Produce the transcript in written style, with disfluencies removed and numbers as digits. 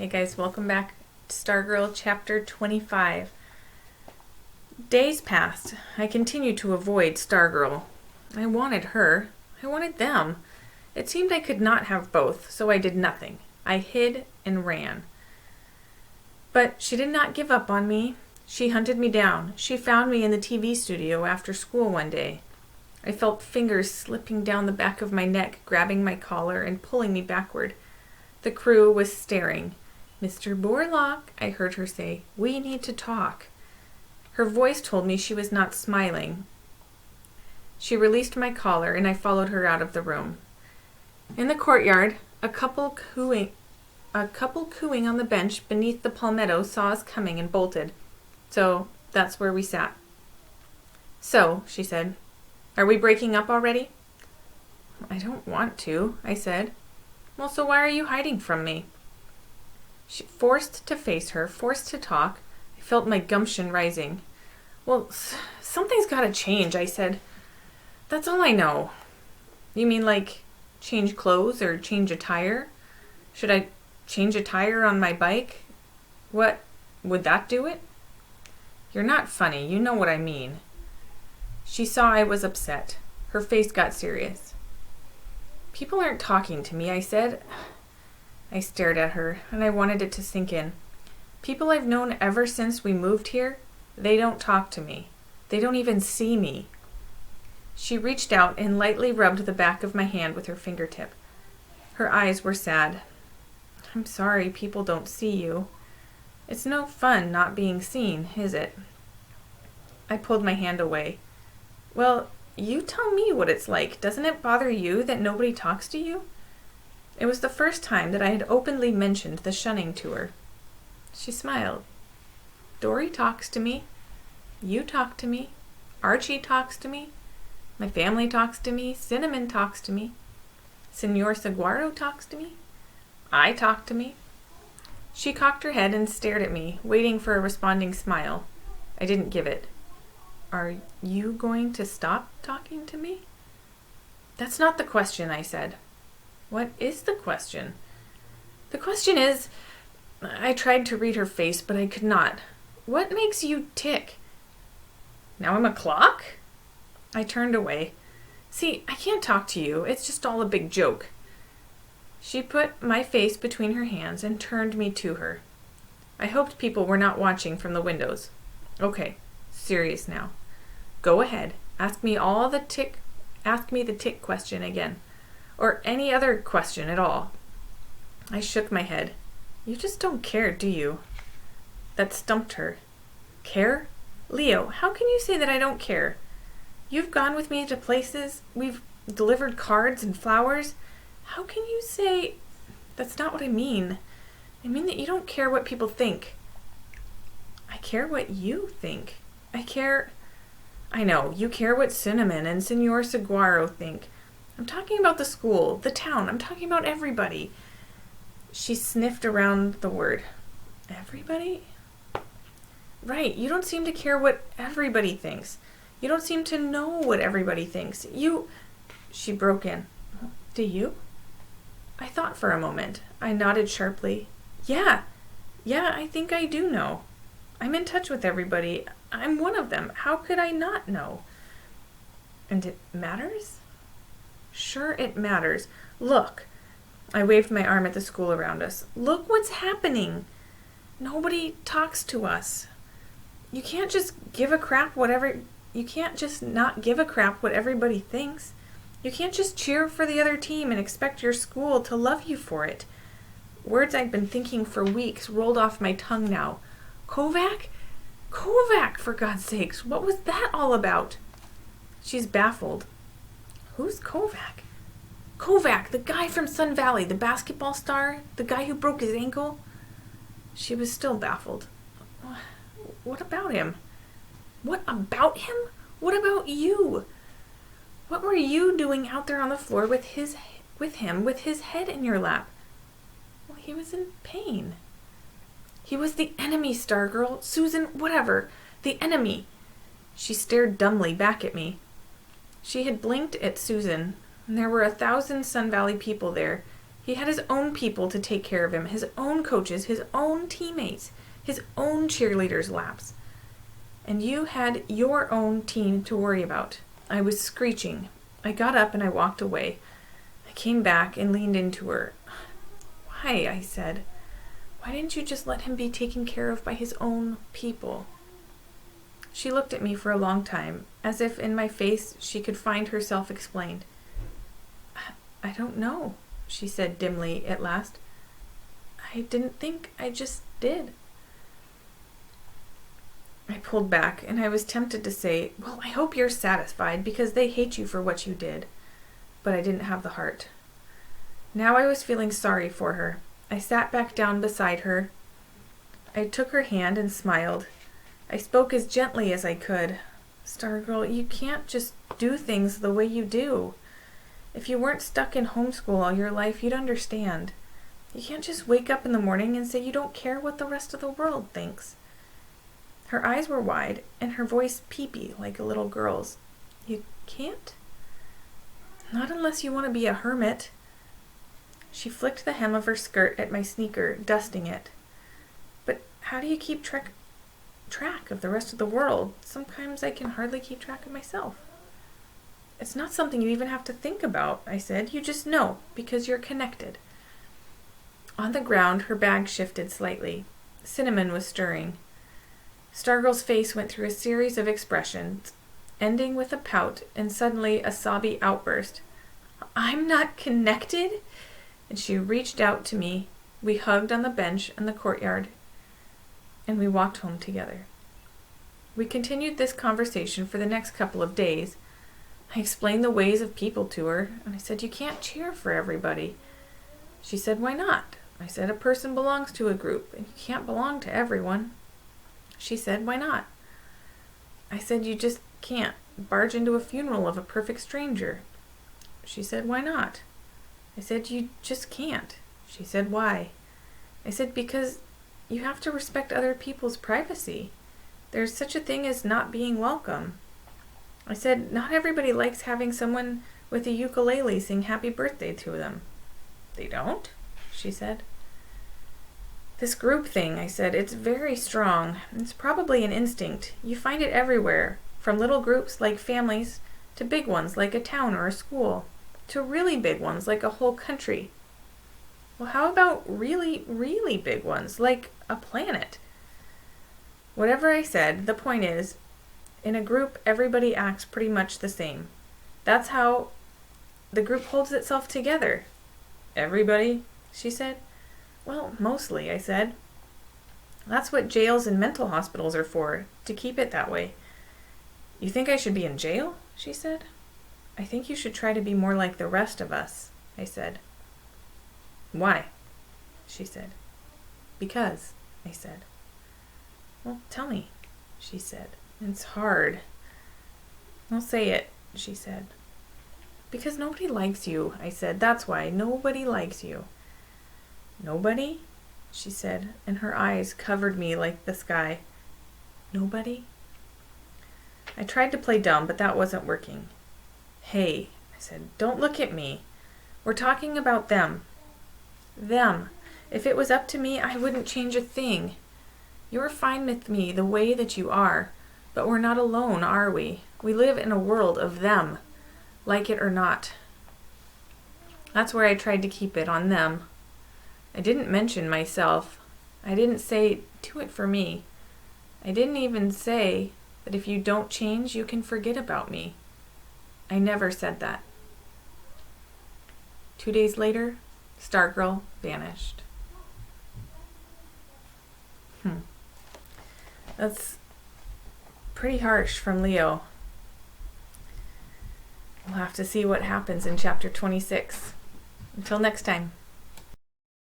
Hey guys, welcome back to Stargirl Chapter 25. Days passed. I continued to avoid Stargirl. I wanted her. I wanted them. It seemed I could not have both, so I did nothing. I hid and ran. But she did not give up on me. She hunted me down. She found me in the TV studio after school one day. I felt fingers slipping down the back of my neck, grabbing my collar and pulling me backward. The crew was staring. "Mr. Borlock," I heard her say, "we need to talk." Her voice told me she was not smiling. She released my collar and I followed her out of the room. In the courtyard, a couple cooing on the bench beneath the palmetto saw us coming and bolted. So that's where we sat. "So," she said, "are we breaking up already?" "I don't want to," I said. "Well, so why are you hiding from me?" She forced to face her, forced to talk. I felt my gumption rising. "Well, something's got to change," I said. "That's all I know." "You mean like change clothes or change a tire? Should I change a tire on my bike? What, would that do it?" "You're not funny. You know what I mean." She saw I was upset. Her face got serious. "People aren't talking to me," I said. I stared at her, and I wanted it to sink in. "People I've known ever since we moved here, they don't talk to me. They don't even see me." She reached out and lightly rubbed the back of my hand with her fingertip. Her eyes were sad. "I'm sorry people don't see you. It's no fun not being seen, is it?" I pulled my hand away. "Well, you tell me what it's like. Doesn't it bother you that nobody talks to you?" It was the first time that I had openly mentioned the shunning to her. She smiled. "Dory talks to me. You talk to me. Archie talks to me. My family talks to me. Cinnamon talks to me. Senor Saguaro talks to me. I talk to me." She cocked her head and stared at me, waiting for a responding smile. I didn't give it. "Are you going to stop talking to me?" "That's not the question," I said. "What is the question?" "The question is," I tried to read her face, but I could not. "What makes you tick?" "Now I'm a clock?" I turned away. "See, I can't talk to you. It's just all a big joke." She put my face between her hands and turned me to her. I hoped people were not watching from the windows. "Okay, serious now. Go ahead. Ask me the tick question again. Or any other question at all." I shook my head. "You just don't care, do you?" That stumped her. "Care? Leo, how can you say that I don't care? You've gone with me to places. We've delivered cards and flowers. How can you say... That's not what I mean. I mean that you don't care what people think." "I care what you think. I know, you care what Cinnamon and Senor Saguaro think. I'm talking about the school, the town. I'm talking about everybody." She sniffed around the word. "Everybody?" "Right, you don't seem to care what everybody thinks. You don't seem to know what everybody thinks. She broke in. "Do you?" I thought for a moment. I nodded sharply. Yeah, I think I do know. I'm in touch with everybody. I'm one of them. How could I not know?" "And it matters?" "Sure it matters. Look." I waved my arm at the school around us. "Look what's happening. Nobody talks to us. You can't just not give a crap what everybody thinks. You can't just cheer for the other team and expect your school to love you for it." Words I'd been thinking for weeks rolled off my tongue now. Kovac? Kovac, for God's sakes. What was that all about? She's baffled. "Who's Kovac?" "Kovac, the guy from Sun Valley, the basketball star, the guy who broke his ankle." She was still baffled. "What about him?" "What about him? What about you? What were you doing out there on the floor with his head in your lap?" "Well, he was in pain." "He was the enemy, Stargirl. Susan, whatever. The enemy." She stared dumbly back at me. She had blinked at Susan, and there were 1,000 Sun Valley people there, He had his own people to take care of him, his own coaches, his own teammates, his own cheerleaders' laps. And you had your own team to worry about. I was screeching. I got up and I walked away. I came back and leaned into her. Why? I said. Why didn't you just let him be taken care of by his own people? She looked at me for a long time, as if in my face she could find herself explained. I don't know, she said dimly at last. I didn't think, I just did. I pulled back, and I was tempted to say, well, I hope you're satisfied, because they hate you for what you did. But I didn't have the heart. Now I was feeling sorry for her. I sat back down beside her. I took her hand and smiled. I spoke as gently as I could. Stargirl, you can't just do things the way you do. If you weren't stuck in homeschool all your life, you'd understand. You can't just wake up in the morning and say you don't care what the rest of the world thinks. Her eyes were wide, and her voice peepy like a little girl's. You can't? Not unless you want to be a hermit. She flicked the hem of her skirt at my sneaker, dusting it. But how do you keep track of the rest of the world? Sometimes I can hardly keep track of myself. It's not something you even have to think about, I said. You just know, because you're connected. On the ground, her bag shifted slightly. Cinnamon was stirring. Stargirl's face went through a series of expressions, ending with a pout and suddenly a sobby outburst. I'm not connected? And she reached out to me. We hugged on the bench in the courtyard, and we walked home together. We continued this conversation for the next couple of days. I explained the ways of people to her, and I said, you can't cheer for everybody. She said, why not? I said, a person belongs to a group, and you can't belong to everyone. She said, why not? I said, you just can't barge into a funeral of a perfect stranger. She said, why not? I said, you just can't. She said, why? I said, because you have to respect other people's privacy. There's such a thing as not being welcome. I said, not everybody likes having someone with a ukulele sing happy birthday to them. They don't? She said. This group thing, I said, it's very strong. It's probably an instinct. You find it everywhere, from little groups like families to big ones like a town or a school, to really big ones like a whole country. Well, how about really, really big ones like a planet? Whatever I said, the point is, in a group, everybody acts pretty much the same. That's how the group holds itself together. Everybody, she said. Well, mostly, I said. That's what jails and mental hospitals are for, to keep it that way. You think I should be in jail? She said. I think you should try to be more like the rest of us, I said. Why? She said. Because, I said. Well, tell me, she said. It's hard. I'll say it, she said. Because nobody likes you, I said. That's why. Nobody likes you. Nobody? She said, and her eyes covered me like the sky. Nobody? I tried to play dumb, but that wasn't working. Hey, I said, don't look at me. We're talking about them. Them. If it was up to me, I wouldn't change a thing. You're fine with me the way that you are, but we're not alone, are we? We live in a world of them, like it or not. That's where I tried to keep it on them. I didn't mention myself. I didn't say, do it for me. I didn't even say that if you don't change, you can forget about me. I never said that. 2 days later, Stargirl vanished. That's pretty harsh from Leo. We'll have to see what happens in chapter 26. Until next time.